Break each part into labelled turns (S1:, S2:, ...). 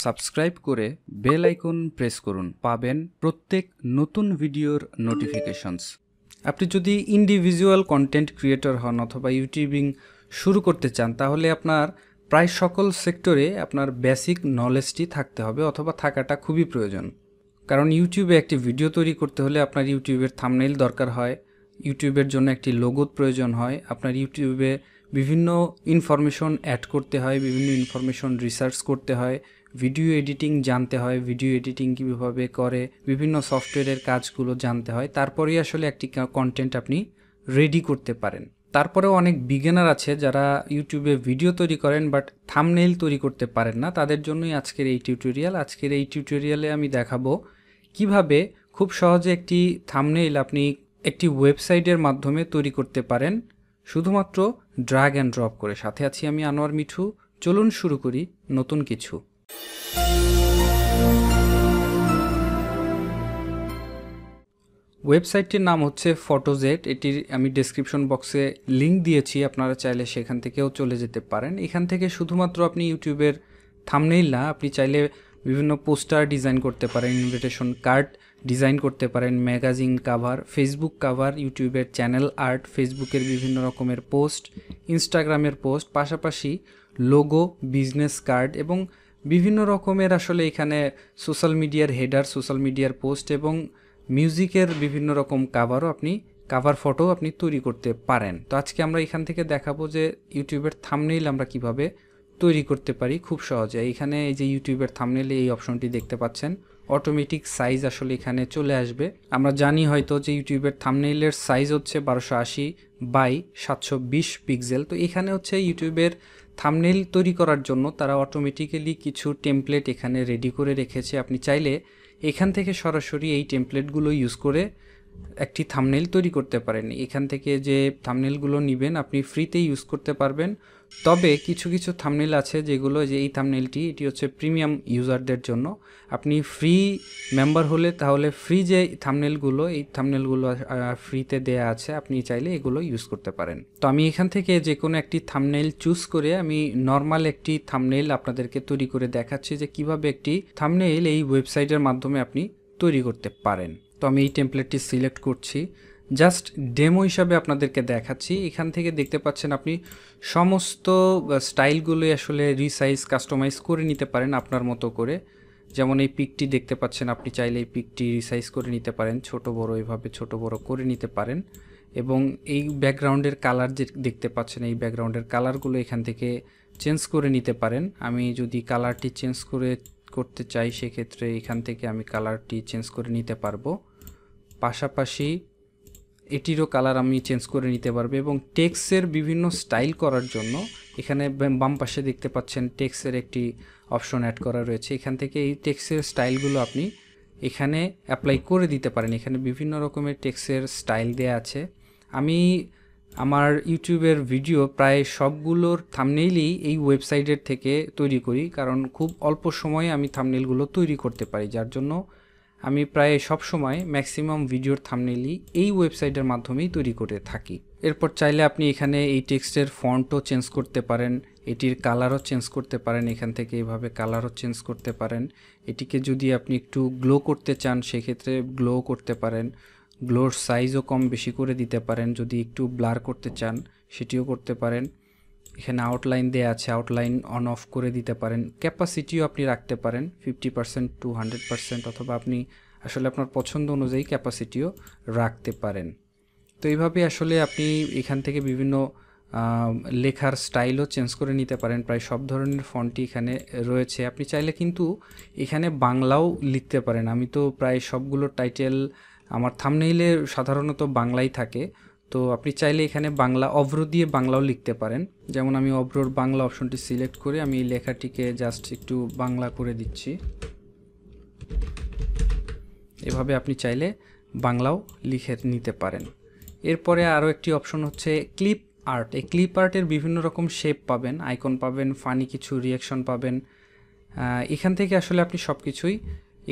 S1: Subscribe করে bell icon press করুন, পাবেন প্রত্যেক নতুন ভিডিওর নোটিফিকেশনস। আপনি যদি ইন্ডিভিজুয়াল কন্টেন্ট ক্রিয়েটর হন অথবা ইউটিউবিং শুরু করতে চান, তাহলে আপনার প্রায় সকল সেক্টরে আপনার বেসিক নলেজটি থাকতে হবে অথবা থাকাটা খুবই প্রয়োজন। কারণ ইউটিউবে একটি ভিডিও তৈরি করতে হলে আপনার ইউটিউবের থাম্বনেইল দরকার হয়, ইউটিউবের জন্য একটি লোগো প্রয়োজন হয়, আপনার ইউটিউবে বিভিন্ন ইনফরমেশন অ্যাড করতে হয়, বিভিন্ন ইনফরমেশন রিসার্চ করতে হয়, ভিডিও এডিটিং জানতে হয়, ভিডিও এডিটিং কীভাবে করে, বিভিন্ন সফটওয়্যারের কাজগুলো জানতে হয়, তারপরেই আসলে একটি কন্টেন্ট আপনি রেডি করতে পারেন। তারপরেও অনেক বিগিনার আছে যারা ইউটিউবে ভিডিও তৈরি করেন বাট থাম্বনেইল তৈরি করতে পারেন না, তাদের জন্যই আজকের এই টিউটোরিয়াল। আজকের এই টিউটোরিয়ালে আমি দেখাবো কিভাবে খুব সহজে একটি থাম্বনেইল আপনি একটি ওয়েবসাইটের মাধ্যমে তৈরি করতে পারেন শুধুমাত্র ড্র্যাগ অ্যান্ড ড্রপ করে। সাথে আছি আমি আনোয়ার মিঠু। চলুন শুরু করি নতুন কিছু। ওয়েবসাইটটির নাম হচ্ছে ফটোজেট। এটির আমি ডেসক্রিপশন বক্সে লিঙ্ক দিয়েছি, আপনারা চাইলে সেখান থেকেও চলে যেতে পারেন। এখান থেকে শুধুমাত্র আপনি ইউটিউবের থাম্বনেইল না, আপনি চাইলে বিভিন্ন পোস্টার ডিজাইন করতে পারেন, ইনভিটেশন কার্ড ডিজাইন করতে পারেন, ম্যাগাজিন কাভার, ফেসবুক কাভার, ইউটিউবের চ্যানেল আর্ট, ফেসবুকের বিভিন্ন রকমের পোস্ট, ইনস্টাগ্রামের পোস্ট, পাশাপাশি লোগো, বিজনেস কার্ড এবং বিভিন্ন রকমের আসলে এখানে সোশ্যাল মিডিয়ার হেডার, সোশ্যাল মিডিয়ার পোস্ট এবং মিউজিকের বিভিন্ন রকম কাভার ফটো আপনি তৈরি করতে পারেন। তো আজকে আমরা এখান থেকে দেখাবো যে ইউটিউবের থাম্বনেইল আমরা কিভাবে তৈরি করতে পারি খুব সহজে। এখানে এই যে ইউটিউবের থাম্বনেইলে এই অপশনটি দেখতে পাচ্ছেন, অটোমেটিক সাইজ আসলে এখানে চলে আসবে। আমরা জানি হয়তো যে ইউটিউবের থাম্বনেইলের সাইজ হচ্ছে 1280 বাই 720 পিক্সেল। তো এখানে হচ্ছে ইউটিউবের থাম্বনেইল তৈরি করার জন্য তারা অটোমেটিক্যালি কিছু টেমপ্লেট এখানে রেডি করে রেখেছে। আপনি চাইলে এখান থেকে সরাসরি এই টেমপ্লেটগুলো ইউজ করে একটি থাম্বনেইল তৈরি করতে পারেন। এখান থেকে যে থাম্বনেইলগুলো নেবেন আপনি ফ্রিতে ইউজ করতে পারবেন। তবে কিছু কিছু থাম্বনেইল আছে যেগুলো, যে এই থাম্বনেইলটি এটি হচ্ছে প্রিমিয়াম ইউজারদের জন্য। আপনি ফ্রি মেম্বার হলে তাহলে ফ্রি যে থাম্বনেইলগুলো, এই থাম্বনেইলগুলো ফ্রিতে দেয়া আছে, আপনি চাইলে এগুলো ইউজ করতে পারেন। তো আমি এখান থেকে যে কোনো একটি থাম্বনেইল চুজ করে আমি নর্মাল একটি থাম্বনেইল আপনাদেরকে তৈরি করে দেখাচ্ছি যে কিভাবে একটি থাম্বনেইল এই ওয়েবসাইটের মাধ্যমে আপনি তৈরি করতে পারেন। তো আমি এই টেমপ্লেটটি সিলেক্ট করছি, জাস্ট ডেমো হিসাবে আপনাদেরকে দেখাচ্ছি। এখান থেকে দেখতে পাচ্ছেন আপনি সমস্ত স্টাইলগুলোই আসলে রিসাইজ, কাস্টমাইজ করে নিতে পারেন আপনার মতো করে। যেমন এই পিকটি দেখতে পাচ্ছেন, আপনি চাইলে এই পিকটি রিসাইজ করে নিতে পারেন, ছোট বড় এভাবে ছোট বড় করে নিতে পারেন। এবং এই ব্যাকগ্রাউন্ডের কালার যে দেখতে পাচ্ছেন, এই ব্যাকগ্রাউন্ডের কালারগুলো এখান থেকে চেঞ্জ করে নিতে পারেন। আমি যদি কালারটি চেঞ্জ করতে চাই সেক্ষেত্রে এখান থেকে আমি কালারটি চেঞ্জ করে নিতে পারবো। পাশাপাশি এটিরও কালার আমি চেঞ্জ করে নিতে পারবো। এবং টেক্সটের বিভিন্ন স্টাইল করার জন্য এখানে বাম পাশে দেখতে পাচ্ছেন টেক্সটের একটি অপশন অ্যাড করা রয়েছে। এখান থেকে এই টেক্সটের স্টাইলগুলো আপনি এখানে অ্যাপ্লাই করে দিতে পারেন। এখানে বিভিন্ন রকমের টেক্সটের স্টাইল দেয়া আছে। আমি আমার ইউটিউবের ভিডিও প্রায় সবগুলোর থাম্বনেইলই এই ওয়েবসাইটের থেকে তৈরি করি, কারণ খুব অল্প সময়ে আমি থাম্বনেইলগুলো তৈরি করতে পারি, যার জন্য আমি প্রায় সব সময় ম্যাক্সিমাম ভিডিওর থাম্বনেইলই এই ওয়েবসাইটের মাধ্যমেই তৈরি করে থাকি। এরপর চাইলে আপনি এখানে এই টেক্সটের ফন্টও চেঞ্জ করতে পারেন, এটির কালারও চেঞ্জ করতে পারেন, এখান থেকে এভাবে কালারও চেঞ্জ করতে পারেন। এটিকে যদি আপনি একটু গ্লো করতে চান সেক্ষেত্রে গ্লো করতে পারেন, গ্লোর সাইজও কম বেশি করে দিতে পারেন। যদি একটু ব্লার করতে চান সেটিও করতে পারেন। এখানে আউটলাইন দেয়া আছে, আউটলাইন অন অফ করে দিতে পারেন। ক্যাপাসিটিও আপনি রাখতে পারেন 50% টু 100%, অথবা আপনি আসলে আপনার পছন্দ অনুযায়ী ক্যাপাসিটিও রাখতে পারেন। তো এইভাবে আসলে আপনি এখান থেকে বিভিন্ন লেখার স্টাইলও চেঞ্জ করে নিতে পারেন। প্রায় সব ধরনের ফন্টই এখানে রয়েছে। আপনি চাইলে কিন্তু এখানে বাংলাও লিখতে পারেন। আমি তো প্রায় সবগুলো টাইটেল আমার থাম্বনেইলে সাধারণত বাংলাই থাকে, তো আপনি চাইলে এখানে বাংলা অভ্র দিয়ে বাংলাও লিখতে পারেন। যেমন আমি অভ্রর বাংলা অপশনটি সিলেক্ট করে আমি এই লেখাটিকে জাস্ট একটু বাংলা করে দিচ্ছি। এভাবে আপনি চাইলে বাংলাও লিখে নিতে পারেন। এরপরে আরও একটি অপশন হচ্ছে ক্লিপ আর্ট। এই ক্লিপ আর্টের বিভিন্ন রকম শেপ পাবেন, আইকন পাবেন, ফানি কিছু রিয়াকশন পাবেন। এখান থেকে আসলে আপনি সব কিছুই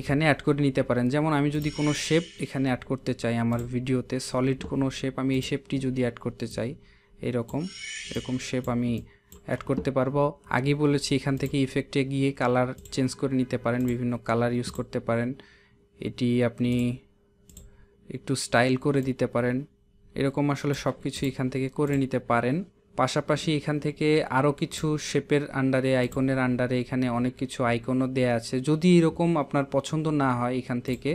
S1: এখানে অ্যাড করে নিতে পারেন। যেমন আমি যদি কোনো শেপ এখানে অ্যাড করতে চাই আমার ভিডিওতে, সলিড কোনো শেপ, আমি এই শেপটি যদি অ্যাড করতে চাই, এরকম শেপ আমি অ্যাড করতে পারবো। আগেই বলেছি এখান থেকে ইফেক্টে গিয়ে কালার চেঞ্জ করে নিতে পারেন, বিভিন্ন কালার ইউজ করতে পারেন। এটি আপনি একটু স্টাইল করে দিতে পারেন, এরকম আসলে সব কিছু এখান থেকে করে নিতে পারেন। পাশাপাশি এখান থেকে আরও কিছু শেপের আন্ডারে, আইকনের আন্ডারে এখানে অনেক কিছু আইকনও দেয়া আছে। যদি এরকম আপনার পছন্দ না হয় এখান থেকে,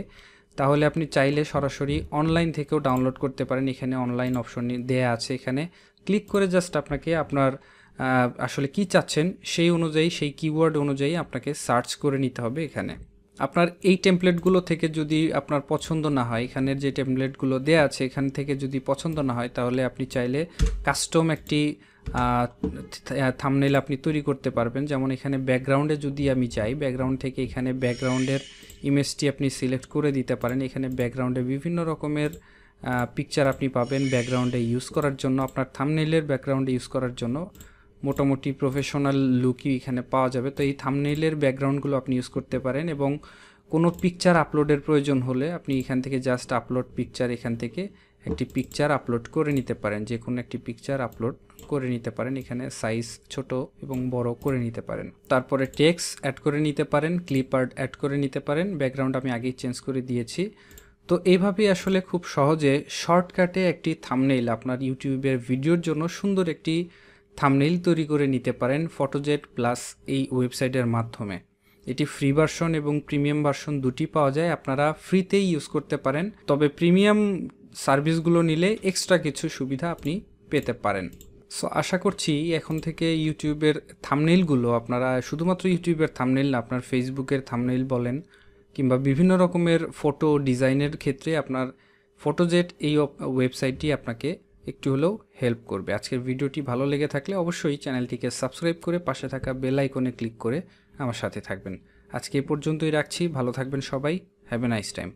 S1: তাহলে আপনি চাইলে সরাসরি অনলাইন থেকেও ডাউনলোড করতে পারেন। এখানে অনলাইন অপশন দেয়া আছে, এখানে ক্লিক করে জাস্ট আপনাকে আপনার আসলে কি চাচ্ছেন সেই অনুযায়ী, সেই কিওয়ার্ড অনুযায়ী আপনাকে সার্চ করে নিতে হবে। এখানে আপনার এই টেমপ্লেটগুলো থেকে যদি আপনার পছন্দ না হয়, এখানের যে টেমপ্লেটগুলো দেয়া আছে এখান থেকে যদি পছন্দ না হয়, তাহলে আপনি চাইলে কাস্টম একটি থাম্বনেইল আপনি তৈরি করতে পারবেন। যেমন এখানে ব্যাকগ্রাউন্ডে যদি আমি যাই, ব্যাকগ্রাউন্ড থেকে এখানে ব্যাকগ্রাউন্ডের ইমেজটি আপনি সিলেক্ট করে দিতে পারেন। এখানে ব্যাকগ্রাউন্ডে বিভিন্ন রকমের পিকচার আপনি পাবেন ব্যাকগ্রাউন্ডে ইউজ করার জন্য। আপনার থাম্বনেইলের ব্যাকগ্রাউন্ডে ইউজ করার জন্য মোটামুটি প্রফেশনাল লুকই এখানে পাওয়া যাবে। তো এই থাম্বনেইলের ব্যাকগ্রাউন্ডগুলো আপনি ইউজ করতে পারেন, এবং কোনো পিকচার আপলোডের প্রয়োজন হলে আপনি এখান থেকে জাস্ট আপলোড পিকচার, এখান থেকে একটি পিকচার আপলোড করে নিতে পারেন, যে কোনো একটি পিকচার আপলোড করে নিতে পারেন। এখানে সাইজ ছোট এবং বড় করে নিতে পারেন। তারপরে টেক্সট অ্যাড করে নিতে পারেন, ক্লিপ আর্ট অ্যাড করে নিতে পারেন। ব্যাকগ্রাউন্ড আমি আগেই চেঞ্জ করে দিয়েছি। তো এইভাবেই আসলে খুব সহজে শর্টকাটে একটি থাম্বনেইল আপনার ইউটিউবের ভিডিওর জন্য সুন্দর একটি থাম্বনেইল তৈরি করে নিতে পারেন ফটোজেট প্লাস এই ওয়েবসাইটের মাধ্যমে। এটি ফ্রি ভার্সন এবং প্রিমিয়াম ভার্সন দুটি পাওয়া যায়, আপনারা ফ্রিতেই ইউজ করতে পারেন। তবে প্রিমিয়াম সার্ভিসগুলো নিলে এক্সট্রা কিছু সুবিধা আপনি পেতে পারেন। সো আশা করছি এখন থেকে ইউটিউবের থাম্বনেইলগুলো আপনারা শুধুমাত্র ইউটিউবের থাম্বনেইল না, আপনার ফেসবুকের থাম্বনেইল বলেন কিংবা বিভিন্ন রকমের ফটো ডিজাইনের ক্ষেত্রে আপনার ফটোজেট এই ওয়েবসাইটটি আপনাকে একটু হলেও হেল্প করবে। আজকের ভিডিওটি ভালো লেগে থাকলে অবশ্যই চ্যানেলটিকে সাবস্ক্রাইব করে পাশে থাকা বেল আইকনে ক্লিক করে আমার সাথে থাকবেন। আজকে এ পর্যন্তই রাখছি, ভালো থাকবেন সবাই, হ্যাভ এ নাইস টাইম।